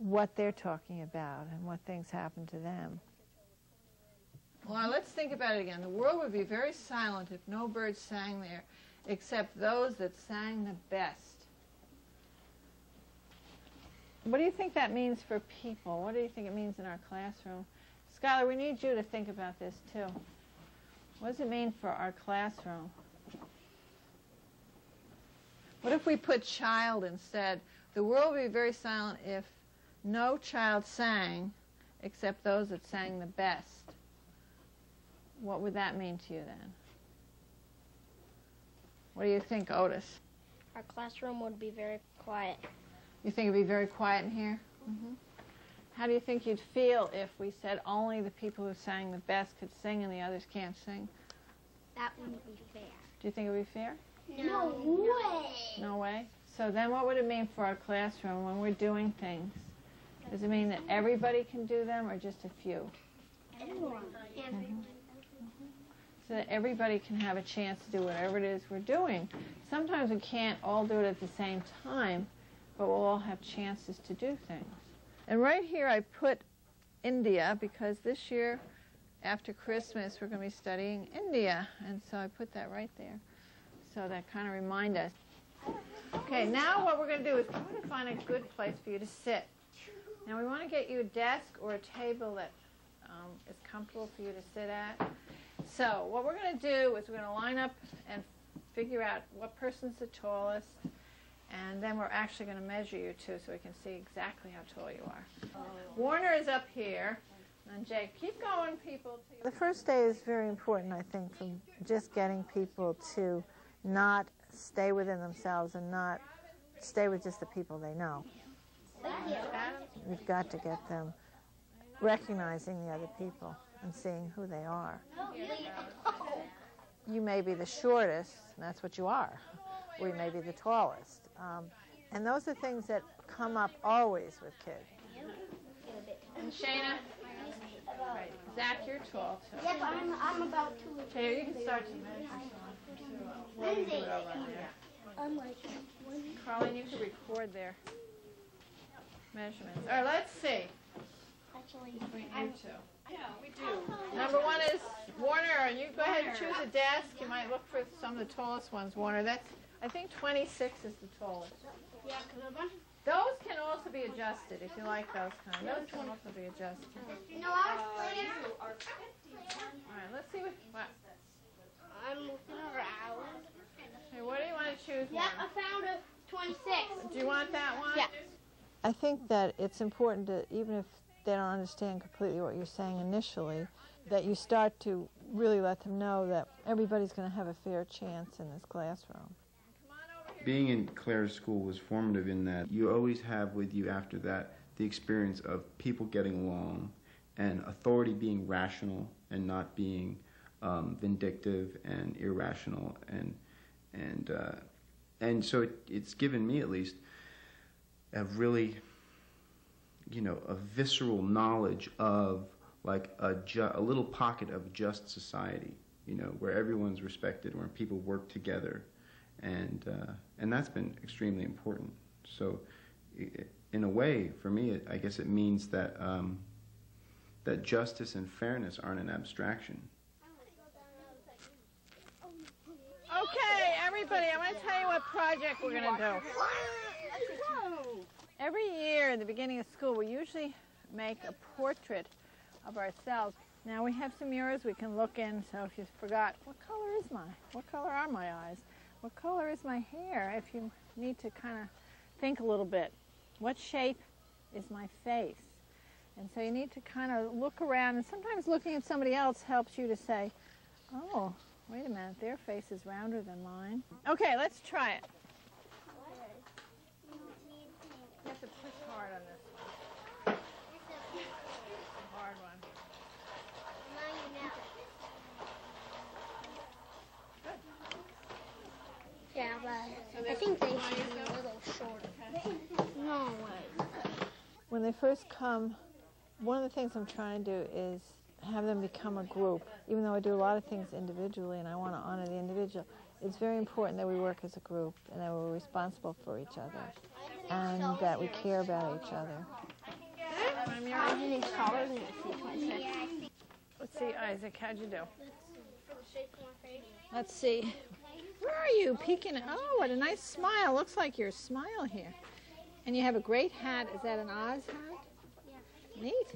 what they're talking about and what things happen to them. Well, let's think about it again. The world would be very silent if no birds sang there, except those that sang the best. What do you think that means for people? What do you think it means in our classroom? Skylar, we need you to think about this too. What does it mean for our classroom? What if we put child instead? The world would be very silent if no child sang except those that sang the best. What would that mean to you then? What do you think, Otis? Our classroom would be very quiet. You think it would be very quiet in here? Mm-hmm. How do you think you'd feel if we said only the people who sang the best could sing and the others can't sing? That wouldn't be fair. Do you think it would be fair? No way. No way? So then what would it mean for our classroom when we're doing things? Does it mean that everybody can do them or just a few? Everyone. Mm-hmm. So that everybody can have a chance to do whatever it is we're doing. Sometimes we can't all do it at the same time, but we'll all have chances to do things. And right here I put India because this year after Christmas we're going to be studying India, and so I put that right there. So that kind of reminds us. Okay, now what we're going to do is we're going to find a good place for you to sit. Now we want to get you a desk or a table that is comfortable for you to sit at. So what we're going to do is we're going to line up and figure out what person's the tallest, and then we're actually going to measure you too so we can see exactly how tall you are. Warner is up here, and Jake, keep going, people. The first day is very important, I think, from just getting people to not stay within themselves and not stay with just the people they know. We've got to get them recognizing the other people and seeing who they are. You may be the shortest, and that's what you are, or you may be the tallest. And those are things that come up always with kids. And Shayna? Right. Zach, you're tall, too. Yep, I'm about 2. Okay, you can start to measure. I'm like Carlin, you can record their measurements. All right, let's see. Actually, Between you two. Yeah, we do. Number one is Warner, and you go ahead and choose a desk. You might look for some of the tallest ones, Warner. That's, I think 26 is the tallest. yeah, because a bunch of... Those can also be adjusted if you like those kind. Those can also be adjusted. No, I was playing. All right, let's see what. I'm looking around. Okay, what do you want to choose? Yeah, I found a 26. Do you want that one? Yeah. I think that it's important to, even if they don't understand completely what you're saying initially, that you start to really let them know that everybody's going to have a fair chance in this classroom. Being in Claire's school was formative in that you always have with you after that the experience of people getting along and authority being rational and not being vindictive and irrational, and so it's given me at least a really, a visceral knowledge of like a little pocket of just society, where everyone's respected, where people work together. And that's been extremely important. So, in a way, for me, I guess it means that that justice and fairness aren't an abstraction. Okay, everybody, I'm going to tell you what project we're going to do. Every year at the beginning of school, we usually make a portrait of ourselves. Now we have some mirrors we can look in, so if you forgot, what color are my eyes? What color is my hair? If you need to kind of think a little bit, what shape is my face? And so you need to kind of look around, and sometimes looking at somebody else helps you to say, oh, wait a minute, their face is rounder than mine. Okay, let's try it. You have to push hard on this one. It's a hard one. Yeah, but I think they should be a little shorter. No way. When they first come, one of the things I'm trying to do is have them become a group. Even though I do a lot of things individually and I want to honor the individual, it's very important that we work as a group and that we're responsible for each other and that we care about each other. I need scholars and see 26. Let's see, Isaac, how'd you do? Let's see. Where are you peeking? Oh, what a nice smile. Looks like your smile here. And you have a great hat. Is that an Oz hat? Yeah. Neat.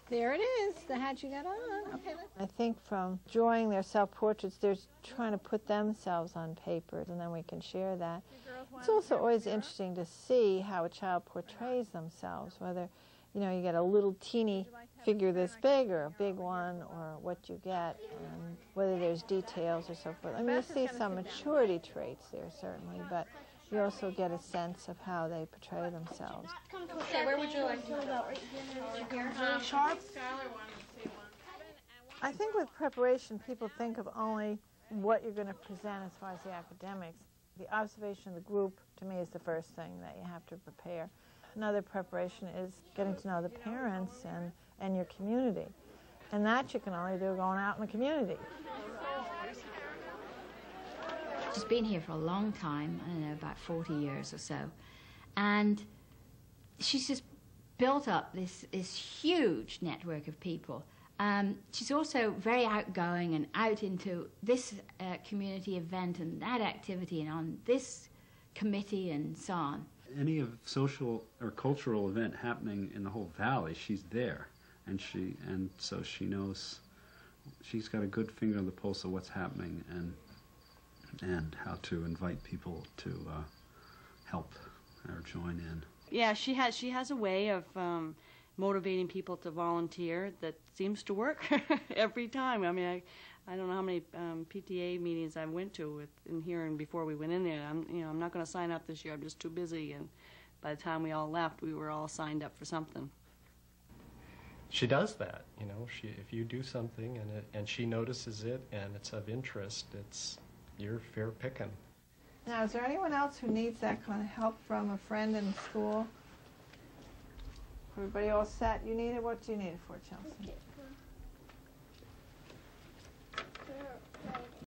There it is, the hat you got on. Okay. I think from drawing their self-portraits, they're trying to put themselves on paper, and then we can share that. It's also always interesting to see how a child portrays themselves, whether, you know, you get a little teeny figure this big or a big one, or what you get, and whether there's details or so forth. I mean, you see some maturity traits there, certainly, but you also get a sense of how they portray themselves. Okay, where would you like to go? Right here? Really sharp? I think with preparation, people think of only what you're going to present as far as the academics. The observation of the group, to me, is the first thing that you have to prepare. Another preparation is getting to know the parents and your community. And that you can only do going out in the community. She's been here for a long time, I don't know, about 40 years or so. And she's just built up this huge network of people. She's also very outgoing and out into this community event and that activity and on this committee and so on. Any of social or cultural event happening in the whole valley, she's there. And so she knows, she's got a good finger on the pulse of what's happening and how to invite people to help or join in. Yeah, she has a way of motivating people to volunteer that seems to work every time. I mean, I don't know how many PTA meetings I went to in here and before we went in there. I'm not going to sign up this year. I'm just too busy. And by the time we all left, we were all signed up for something. She does that, you know. If you do something and she notices it and it's of interest, you're fair picking. Now, is there anyone else who needs that kind of help from a friend in school? Everybody all set? You need it? What do you need it for, Chelsea?